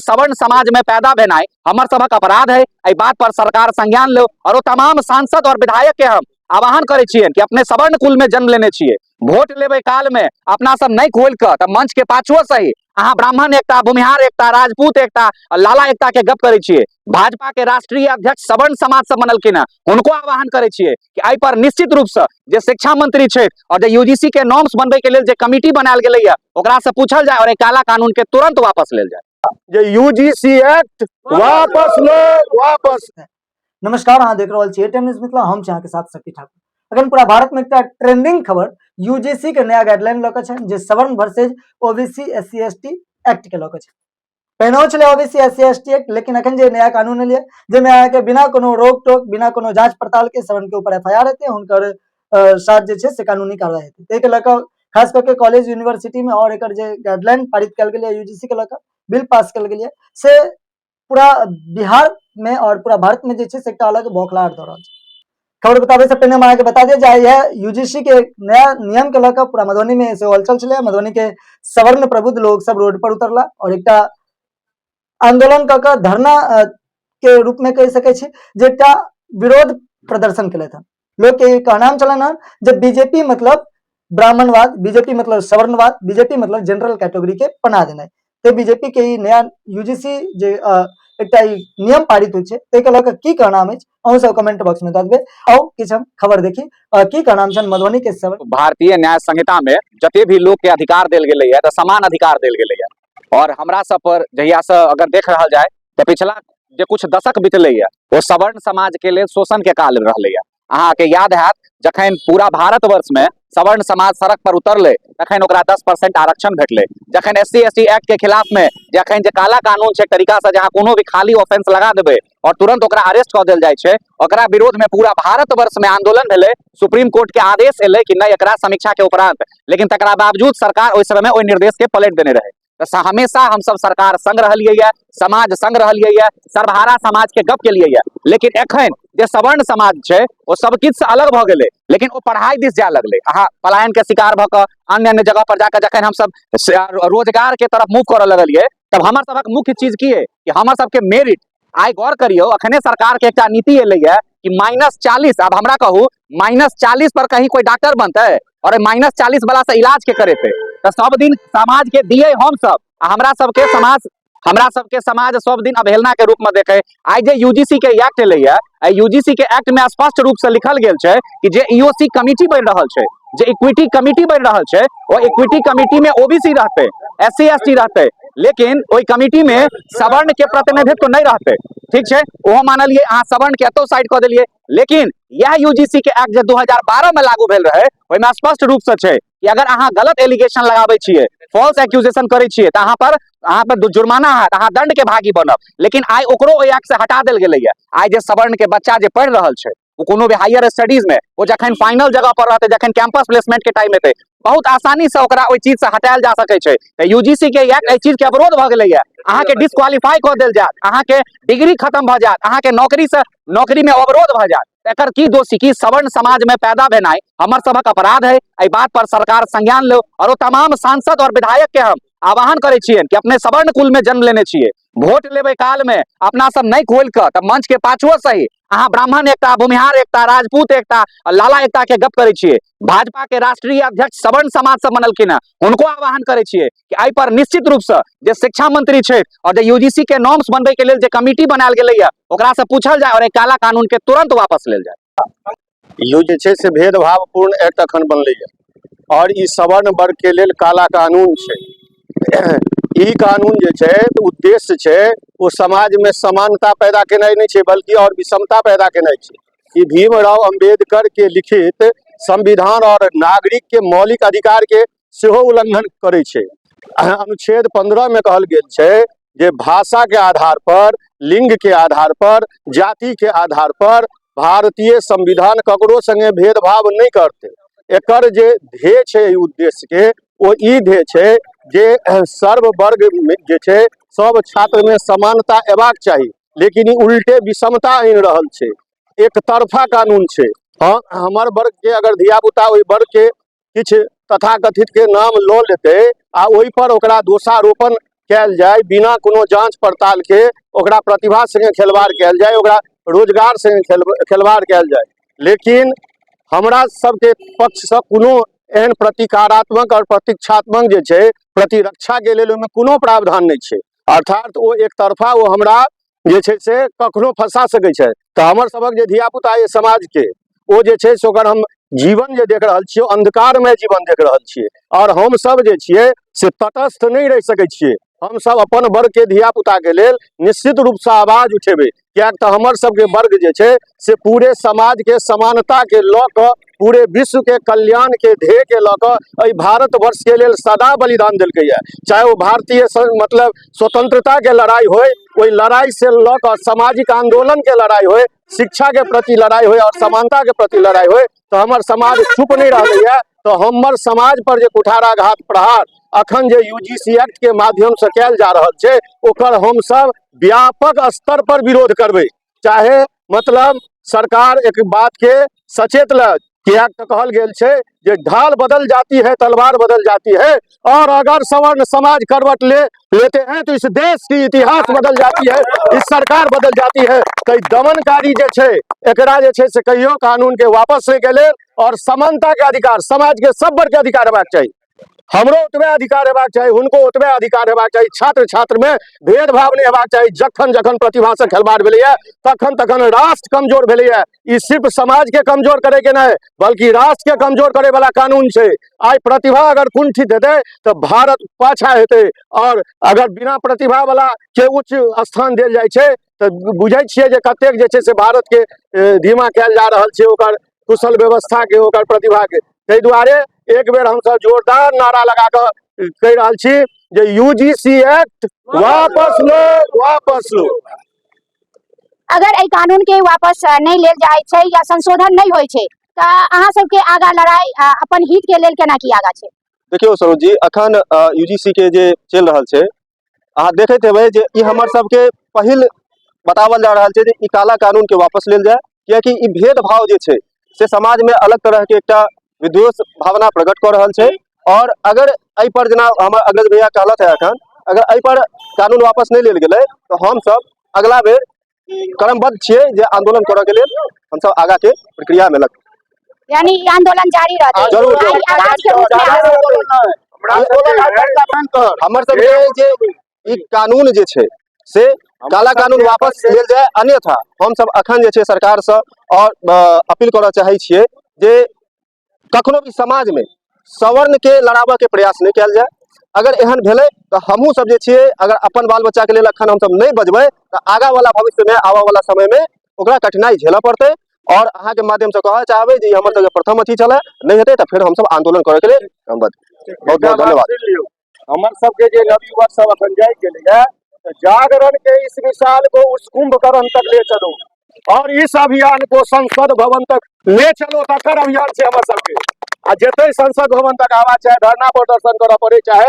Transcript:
सवर्ण समाज में पैदा भेनाई हमर सबक अपराध है। एहि बात पर सरकार संज्ञान लो और तमाम सांसद और विधायक के हम आह्वान करे छियै कि अपने सवर्ण कुल में जन्म लेने छियै, वोट लेवे काल में अपना सब नहीं खोल कर तब मंच के पाछुओ सही अहाँ ब्राह्मण एकता, भूमिहार एकता, राजपूत एकता, लाला एकता के गप करे छियै। भाजपा के राष्ट्रीय अध्यक्ष सवर्ण समाज से बनलखिन है, उनको आह्वान करे छियै कि एहि पर निश्चित रूप से जे शिक्षा मंत्री छै और जे यूजीसी के नॉर्म्स बनबे के लेल जे कमिटी बनायल गेलै है ओकरा से पूछल जाए और एक काला कानून के तुरंत वापस लेल जाए। जे यूजीसी एक्ट वापस लो, वापस। नमस्कार, अहाँ देख रहल छियै टेन न्यूज मिथिला, हम छी अहाँ के साथ शक्ति ठाकुर। अखन पूरा भारत में एक ट्रेंडिंग खबर यूजीसी के नया गाइडलाइन लऽ कऽ छै जे सवर्ण versus OBC SC ST act के लऽ कऽ छै। पहिने छलै ओबीसी एससी एसटी एक्ट, लेकिन अखन जे नया कानून एलियै जाहिमे अहाँके बिना कोनो रोक टोक, बिना कोनो जांच पड़ताल के सवर्ण के ऊपर एफआईआर हेतै, हुनकर साथ जे छै से कानूनी कार्रवाई हेतै। ताहि के लऽ कऽ खास करके कॉलेज यूनिवर्सिटी में और एकर जे गाइडलाइन पारित कयल गेलै यूजीसी के लऽ कऽ बिल पास कयल गेलै से पूरा बिहार में और पूरा भारत में जे छै से एकटा अलग बौखलाहट दऽ रहल छै। खबर बताबे से पहले हम अहाँके बता दिया जाए यह यूजीसी के नया नियम के लऽ कऽ पूरा मधुबनी में से हलचल छलै। मधुबनी के सवर्ण प्रबुद्ध लोग सब रोड पर उतरला और एकटा आंदोलन कऽ कऽ धरना के रूप में कहि सकै छी जे एकटा विरोध प्रदर्शन केलथि हन। लोग के कहनाम छलनि हन जे बीजेपी मतलब ब्राह्मणवाद, बीजेपी मतलब सवर्णवाद, बीजेपी मतलब जनरल कैटेगरी के बना देनाइ। तो बीजेपी के ई नया यूजीसी जे एकटा नियम पारित होइ छै ताहि के लऽ कऽ की कहनाम अछि अहूँ सब कमेंट बॉक्स में दऽ देबै। आओ किछु हम खबर देखी की कहनाम छनि मधुबनी के सवर्ण। भारतीय न्याय संहिता में जते भी लोग के अधिकार देल गेलै है तऽ समान अधिकार देल गेलै है और हमरा सब पर जहिया से अगर देख रहल जाए तो पिछला जे कुछ दशक बीतलै है वो सवर्ण समाज के लेल शोषण के काल रहलै है। अहाँ के याद हैत जखन पूरा भारतवर्ष में सवर्ण समाज सड़क पर उतरले तखन ओकरा 10% आरक्षण भेटले। जखन एससी एसटी एक्ट के खिलाफ में जखन जे काला कानून छै तरीका से जहाँ कोनो भी खाली ऑफेंस लगा देबै और तुरंत ओकरा अरेस्ट कऽ देल जाइ छै, ओकरा विरोध में पूरा भारतवर्ष में आंदोलन भेलै। सुप्रीम कोर्ट के आदेश एलै कि नहीं एकरा समीक्षा के उपरांत, लेकिन तकरा बावजूद सरकार ओहि समय ओहि निर्देश के पलट देने रहे। तो हमेशा हम सब सरकार संग रहलियै है, समाज संग रहलियै है, सर्वहारा समाज के गप केलियै है। लेकिन एखन जे सवर्ण समाज छै वो सब किछु से अलग भऽ गेलै, लेकिन वो पढ़ाई दिस जाय लगलै। अहाँ पलायन के शिकार भऽ कऽ अन्य अन्य जगह पर जाकर जखन हम सब रोजगार के तरफ मुँह करऽ लगलियै तब हमर सबक मुख्य चीज की है कि हमर सबके मेरिट। आइ गौर करियो अखने सरकार के एकटा नीति एलै है कि -40। अब हमरा कहू -40 पर कहीं कोई डॉक्टर बनतै और -40 वाला से इलाज के करेते? तो सब दिन समाज के दिए हम सब, हमरा सबके समाज सब दिन अवहेलना के रूप में देखे। आई जे यूजीसी के एक्ट एलै है, यूजीसी के एक्ट में स्पष्ट रूप से लिखल गेल छै कि जे ईओसी कमिटी बन रहल छै, जे इक्विटी कमिटी बन रहल छै, वो इक्विटी कमिटी में ओबीसी रहते, एससी एसटी रहते, लेकिन ओई कमिटी में सवर्ण के प्रतिनिधित्व नहीं रहते। ठीक छै, ओहो मानलिए अहाँ सवर्ण के एतो साइड कऽ देलिए, लेकिन यह यूजीसी के एक्ट जे 2012 में लागू भेल रहे ओहि में स्पष्ट रूप से छै कि अगर अहाँ गलत एलिगेशन लगाबै छियै, फॉल्स एक्यूजेशन करै छियै तऽ अहाँ पर जुर्माना हैत, अहाँ दंड के भागी बनब। लेकिन आई ओकरो ओहि एक्ट से हटा देल गेलै है। आई जे सवर्ण के बच्चा जे पढ़ि रहल छै वो कोनो भी हायर स्टडीज में वो जखन फाइनल जगह पर रहते, जखन कैंपस प्लेसमेंट के टाइम एतै, बहुत आसानी से ओकरा ओहि चीज से हटायल जा सकै छै। तऽ यूजीसी के एक्ट एहि चीज के अवरोध भऽ गेलै है, अहाँ के डिस्क्वालीफाई कऽ देल जायत, अहाँ के डिग्री खत्म भऽ जायत, अहाँ के नौकरी में अवरोध भऽ जायत। एकर की दोषी की सवर्ण समाज में पैदा भेनाई हमर सबक अपराध है। एहि बात पर सरकार संज्ञान लो और तमाम सांसद और विधायक के हम आह्वान करे छियै कि अपने सवर्ण कुल में जन्म लेने छियै, वोट लेवे काल में अपना सब नहीं खोल कर तब मंच के पाछुओ सही अहाँ ब्राह्मण एकता, भूमिहार एकता, राजपूत एकता, लाला एकता के गप करे छियै। भाजपा के राष्ट्रीय अध्यक्ष सवर्ण समाज से बनलखिन है, उनको आह्वान करे छियै कि एहि पर निश्चित रूप से जे शिक्षा मंत्री छै और जे यूजीसी के नॉर्म्स बनबे के लेल जे कमिटी बनायल गेलै है ओकरा से पूछल जाए और एक काला कानून के तुरंत वापस लेल जाए। यो जे छै से भेदभावपूर्ण एक्ट अखन बनलै है और ई सवर्ण वर्ग के लेल काला कानून छै। ई कानून जे छै तऽ उद्देश्य छै वो समाज में समानता पैदा केनाइ नहीं छै बल्कि और विषमता पैदा केनाइ छै। ई भीमराव अंबेडकर के लिखित संविधान और नागरिक के मौलिक अधिकार के सेहो उल्लंघन करे छै। अनुच्छेद 15 में कहल गेल छै जे भाषा के आधार पर, लिंग के आधार पर, जाति के आधार पर भारतीय संविधान ककरो संगे भेदभाव नहीं करते। एकर जे ध्येय छै उद्देश्य के वो ई ध्येय छै जे सर्व वर्ग में जे छै सब छात्र में समानता एबाक चाही, लेकिन ई उल्टे विषमता आनि रहल छै, एक तरफा कानून छै। हाँ, हमर वर्ग के अगर धियापुता ओहि वर्ग के किछु तथाकथित के नाम लऽ लेतै आ ओहि पर ओकरा दोषारोपण कयल जाय, बिना कोनो जांच पड़ताल के ओकरा प्रतिभा संगे खेलवाड़ कयल जाय, ओकरा रोजगार संगे खेलवाड़ कयल जाय। लेकिन हमरा सबके पक्ष से कोनो एहन प्रतिकारात्मक और प्रतीक्षात्मक जे छै प्रतिरक्षा के लेल ओहिमे कोनो प्रावधान नहि छै। अर्थात ओ एक तरफा ओ हमरा जे छै से कखनो फंसा सकै छै। तऽ हमर सबक जे धियापुता ये समाज के ओ जे छै से ओकर हम जीवन जे देख रहल छियै अंधकारमय जीवन देख रहल छियै, और हम सब जे छियै से तटस्थ नहीं रह सकै छियै। हम सब अपन वर्ग के धियापुता के लेल निश्चित रूप से आवाज उठेबै, कियाक तऽ हमर सबके वर्ग जे छै से पूरे समाज के समानता के लऽ कऽ, पूरे विश्व के कल्याण के ध्येय के लऽ कऽ एहि भारत वर्ष के लेल सदा बलिदान देलकै है। चाहे वो भारतीय मतलब स्वतंत्रता के लड़ाई होय, कोई लड़ाई से लऽ कऽ सामाजिक आंदोलन के लड़ाई होय, शिक्षा के प्रति लड़ाई होय और समानता के प्रति लड़ाई होय, तो हमर समाज चुप नहीं रहलै है। तो हमर समाज पर जे कुठाराघात प्रहार अखन जे यूजीसी एक्ट के माध्यम से कयल जा रहल छै, ओकर हम सब व्यापक स्तर पर विरोध करबै। चाहे मतलब सरकार एक बात के सचेत लग, किया तो कहल गेल छै जे ढाल बदल जाती है तलवार बदल जाती है, और अगर सवर्ण समाज करवट लेते हैं तो इस देश की इतिहास बदल जाती है, इस सरकार बदल जाती है। तो दमनकारी जे छै एकरा जे छै से कहियो कानून के वापस ले के लेल और समानता के अधिकार, समाज के सब वर्ग के अधिकार हेबाक चाही। हमरो ओतबे अधिकार हेबाक चाही, हुनको ओतबे अधिकार हेबाक चाही। छात्र छात्र में भेदभाव नहीं हेबाक चाही। जखन जखन प्रतिभा से खेलवाड़ भेलैया तखन तखन राष्ट्र कमजोर भेलैया। ई सिर्फ समाज के कमजोर करे के नहीं बल्कि राष्ट्र के कमजोर करे वाला कानून छै। आई प्रतिभा अगर कुंठित हेतै तो भारत पाछा हेतै, और अगर बिना प्रतिभा वाला के उच्च स्थान देल जाइ छै तो बुझै छियै जे कतेक जे छै से भारत के धीमा कयल जा रहल छै, ओकर कुशल व्यवस्था के, ओकर प्रतिभा के। ताहि दुआरे एक बेर हम सब जोरदार नारा लगा कऽ कहि रहल छी जे यूजीसी एक्ट वापस लो, वापस लो। अगर एहि कानून के वापस नहीं लेल जाय छै या संशोधन नहीं होय छै तो अहाँ सबके आगा लड़ाई अपन हित के लेल केना की आगा छै? देखियो सरोज जी, अखन यूजीसी के जे चल रहल छै, अहाँ देखैत हेबै जे ई हमर सबके पहिल बतावल जा रहल छै जे ई काला कानून के वापस लेल जाय, कियाकि ई भेदभाव जे छै से समाज में अलग तरह के एकटा विद्वेष भावना प्रकट कर रहल छै। और अगर एहि पर जेना हमर अग्रज भैया कहलत है अखन, अगर एहि पर कानून वापस नहीं लेल गेलै तो हम सब अगला बेर क्रमबद्ध छियै जे आंदोलन करऽ के लेल हम सब आगा के प्रक्रिया में लग, यानी ई आंदोलन जारी रहतै। जरूर हमर सबके जे ई कानून जे छै से काला कानून वापस लेल जाय, अन्यथा हम सब अखन जे छै सरकार से और अपील करऽ चाहै छियै जे कखनो भी समाज में सवर्ण के लड़ाबऽ के प्रयास नहीं कयल जाय। अगर एहन भेलै तो हमहूँ सब जे छियै अगर अपन बाल बच्चा के लेल अखन हम सब नहीं बजबै तो आगा वाला भविष्य में, आबऽ वाला समय में ओकरा कठिनाई झेलऽ पड़तै। और अहाँ के माध्यम से कहऽ चाहबै जे हमर सबके प्रथम अथी छलै, नहीं हेतै तो फिर हम सब आंदोलन करे के लेल बहुत बहुत धन्यवाद। हमर सबके जे नवयुवक सब अखन जाग गेलै है, जागरण के इस मिसाल को उस कुंभकर्ण तक ले चलो और इस अभियान को संसद भवन तक ले चलो। तकर अभियान से हमर सबके आ जेतै संसद भवन तक आवा, चाहे धरना प्रदर्शन करऽ पड़े, चाहे